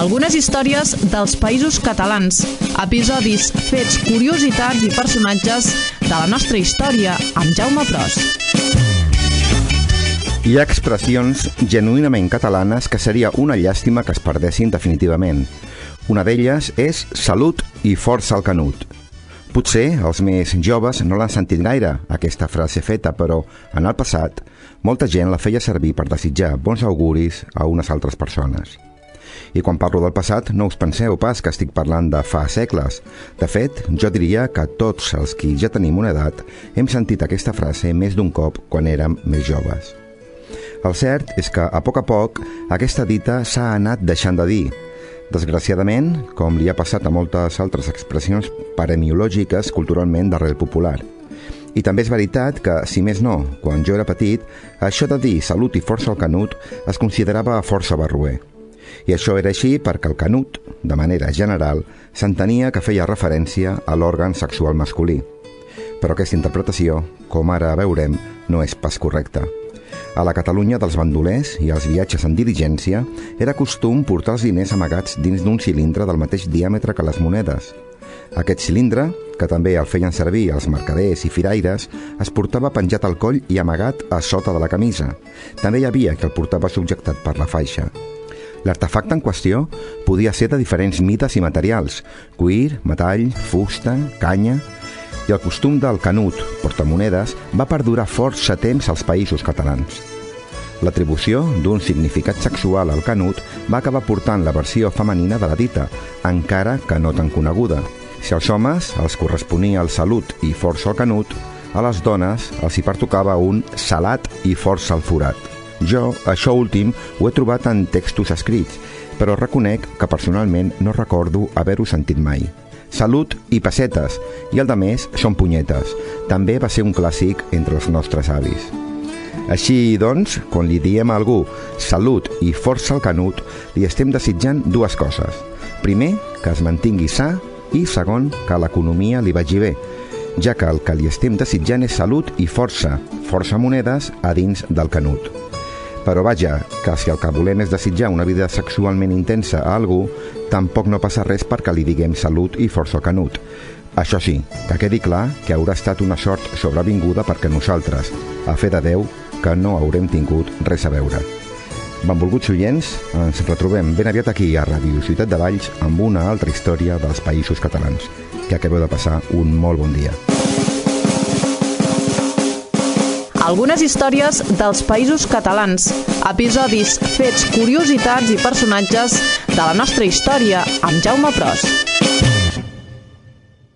Algunes històries dels Països Catalans, episodis, fets, curiositats i personatges de la nostra història amb Jaume Pros. Hi ha expressions genuïnament catalanes que seria una llàstima que es perdessin definitivament. Una d'elles és salut i força al Canut. Potser els més joves no l'han sentit gaire, aquesta frase feta, però en el passat molta gent la feia servir per desitjar bons auguris a unes altres persones. I quan parlo del passat, no us penseu pas que estic parlant de fa segles. De fet, jo diria que tots els qui ja tenim una edat hem sentit aquesta frase més d'un cop quan érem més joves. El cert és que, a poc, aquesta dita s'ha anat deixant de dir. Desgraciadament, com li ha passat a moltes altres expressions paremiològiques culturalment d'arrel popular. I també és veritat que, si més no, quan jo era petit, això de dir salut i força al Canut es considerava força barroer. I això era així perquè el Canut, de manera general, s'entenia que feia referència a l'òrgan sexual masculí. Però aquesta interpretació, com ara veurem, no és pas correcta. A la Catalunya dels bandolers i els viatges en diligència era costum portar els diners amagats dins d'un cilindre del mateix diàmetre que les monedes. Aquest cilindre, que també el feien servir els mercaders i firaires, es portava penjat al coll i amagat a sota de la camisa. També hi havia que el portava subjectat per la faixa. L'artefacte en qüestió podia ser de diferents mides i materials: cuir, metall, fusta, canya... I el costum del Canut, portamonedes, va perdurar força temps als Països Catalans. L'atribució d'un significat sexual al Canut va acabar portant la versió femenina de la dita, encara que no tan coneguda. Si als homes els corresponia el salut i força al Canut, a les dones els hi pertocava un salat i força al forat. Jo, això últim, ho he trobat en textos escrits, però reconec que personalment no recordo haver-ho sentit mai. Salut i pessetes, i el de més són punyetes. També va ser un clàssic entre els nostres avis. Així, doncs, quan li diem a algú salut i força al Canut, li estem desitjant dues coses. Primer, que es mantingui sa, i segon, que l'economia li vagi bé, ja que el que li estem desitjant és salut i força monedes a dins del Canut. Però vaja, que si el que volem és desitjar una vida sexualment intensa a algú, tampoc no passa res perquè li diguem salut i força al Canut. Això sí, que quedi clar que haurà estat una sort sobrevinguda perquè nosaltres, a fe de Déu, que no haurem tingut res a veure. Benvolguts oients, ens retrobem ben aviat aquí a Ràdio Ciutat de Valls amb una altra història dels Països Catalans. Que acabeu de passar un molt bon dia. Algunes històries dels Països Catalans, episodis, fets, curiositats i personatges de la nostra història amb Jaume Pros.